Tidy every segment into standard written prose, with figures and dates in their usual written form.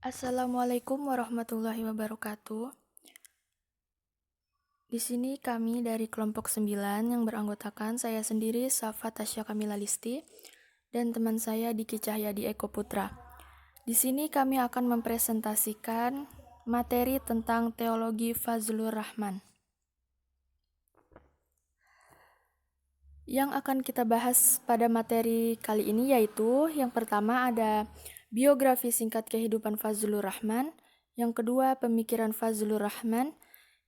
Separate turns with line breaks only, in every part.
Assalamualaikum warahmatullahi wabarakatuh. Di sini kami dari kelompok 9 yang beranggotakan saya sendiri Safa Tasya Kamila Listi dan teman saya Diki Cahyadi Eko Putra. Di sini kami akan mempresentasikan materi tentang teologi Fazlur Rahman. Yang akan kita bahas pada materi kali ini yaitu yang pertama ada biografi singkat kehidupan Fazlur Rahman, yang kedua pemikiran Fazlur Rahman,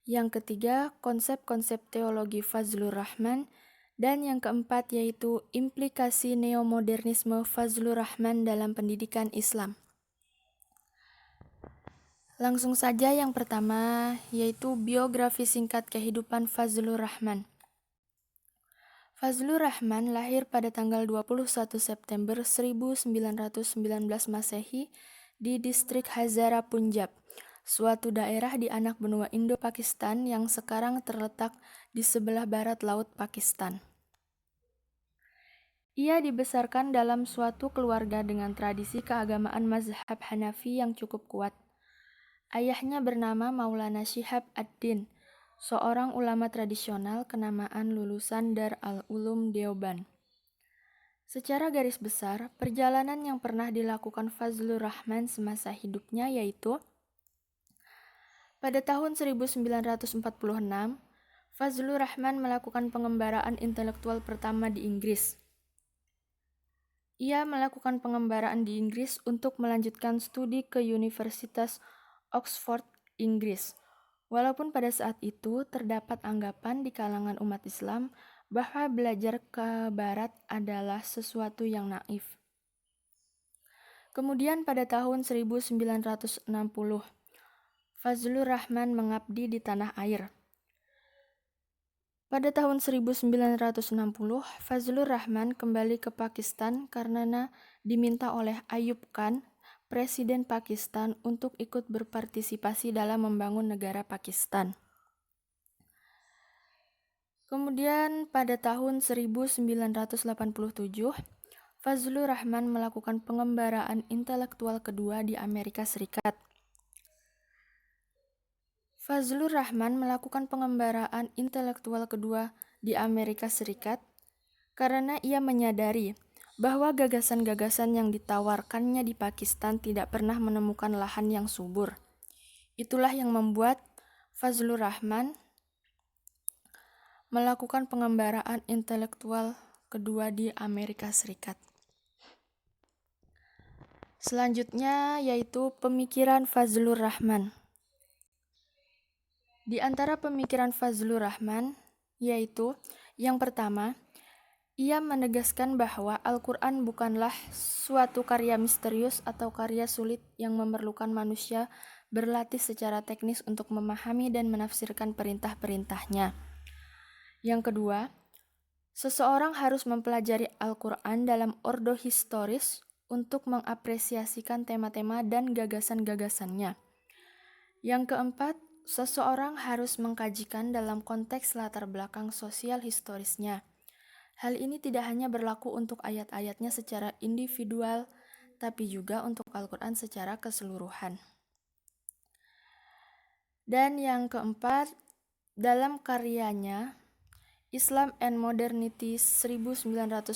yang ketiga konsep-konsep teologi Fazlur Rahman, dan yang keempat yaitu implikasi neomodernisme Fazlur Rahman dalam pendidikan Islam. Langsung saja yang pertama yaitu biografi singkat kehidupan Fazlur Rahman. Fazlur Rahman lahir pada tanggal 21 September 1919 Masehi di distrik Hazara Punjab, suatu daerah di anak benua Indo-Pakistan yang sekarang terletak di sebelah barat laut Pakistan. Ia dibesarkan dalam suatu keluarga dengan tradisi keagamaan mazhab Hanafi yang cukup kuat. Ayahnya bernama Maulana Shihab ad-Din, seorang ulama tradisional kenamaan lulusan Dar al-Ulum Deoban. Secara garis besar, perjalanan yang pernah dilakukan Fazlur Rahman semasa hidupnya yaitu pada tahun 1946, Fazlur Rahman melakukan pengembaraan intelektual pertama di Inggris. Ia melakukan pengembaraan di Inggris untuk melanjutkan studi ke Universitas Oxford, Inggris. Walaupun pada saat itu terdapat anggapan di kalangan umat Islam bahwa belajar ke barat adalah sesuatu yang naif. Kemudian pada tahun 1960, Fazlur Rahman mengabdi di tanah air. Pada tahun 1960, Fazlur Rahman kembali ke Pakistan karena diminta oleh Ayub Khan, Presiden Pakistan, untuk ikut berpartisipasi dalam membangun negara Pakistan. Kemudian pada tahun 1987, Fazlur Rahman melakukan pengembaraan intelektual kedua di Amerika Serikat. Fazlur Rahman melakukan pengembaraan intelektual kedua di Amerika Serikat karena ia menyadari bahwa gagasan-gagasan yang ditawarkannya di Pakistan tidak pernah menemukan lahan yang subur. Itulah yang membuat Fazlur Rahman melakukan pengembaraan intelektual kedua di Amerika Serikat. Selanjutnya yaitu pemikiran Fazlur Rahman. Di antara pemikiran Fazlur Rahman yaitu yang pertama, ia menegaskan bahwa Al-Quran bukanlah suatu karya misterius atau karya sulit yang memerlukan manusia berlatih secara teknis untuk memahami dan menafsirkan perintah-perintahnya. Yang kedua, seseorang harus mempelajari Al-Quran dalam ordo historis untuk mengapresiasikan tema-tema dan gagasan-gagasannya. Yang keempat, seseorang harus mengkajikan dalam konteks latar belakang sosial historisnya. Hal ini tidak hanya berlaku untuk ayat-ayatnya secara individual, tapi juga untuk Al-Quran secara keseluruhan. Dan yang keempat, dalam karyanya Islam and Modernity 1982,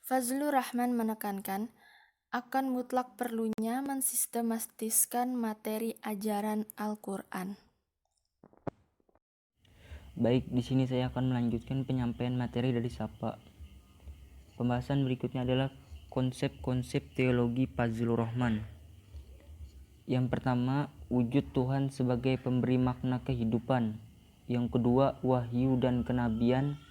Fazlur Rahman menekankan akan mutlak perlunya mensistematiskan materi ajaran Al-Quran.
Baik, di sini saya akan melanjutkan penyampaian materi dari Sapa. Pembahasan berikutnya adalah konsep-konsep teologi Fazlur Rahman. Yang pertama, wujud Tuhan sebagai pemberi makna kehidupan. Yang kedua, wahyu dan kenabian.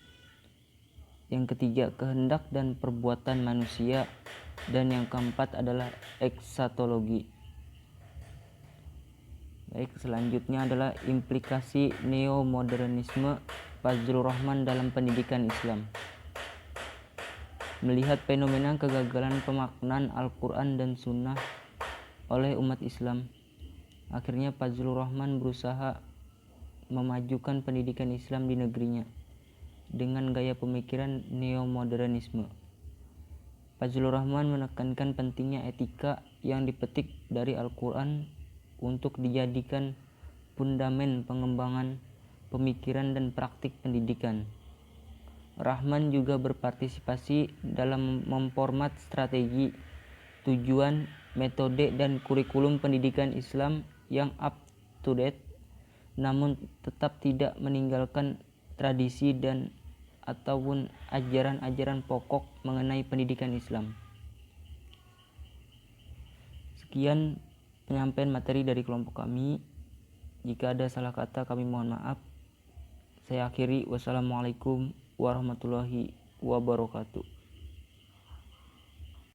Yang ketiga, kehendak dan perbuatan manusia. Dan yang keempat adalah eksatologi. Baik, selanjutnya adalah implikasi neomodernisme Fazlur Rahman dalam pendidikan Islam. Melihat fenomena kegagalan pemaknaan Al-Quran dan Sunnah oleh umat Islam, akhirnya Fazlur Rahman berusaha memajukan pendidikan Islam di negerinya dengan gaya pemikiran neomodernisme. Fazlur Rahman menekankan pentingnya etika yang dipetik dari Al-Quran untuk dijadikan fundamen pengembangan pemikiran dan praktik pendidikan. Rahman juga berpartisipasi dalam memformat strategi, tujuan, metode, dan kurikulum pendidikan Islam yang up to date, namun tetap tidak meninggalkan tradisi dan ataupun ajaran-ajaran pokok mengenai pendidikan Islam. Sekian penyampaian materi dari kelompok kami. Jika ada salah kata kami mohon maaf. Saya akhiri. Wassalamualaikum warahmatullahi wabarakatuh.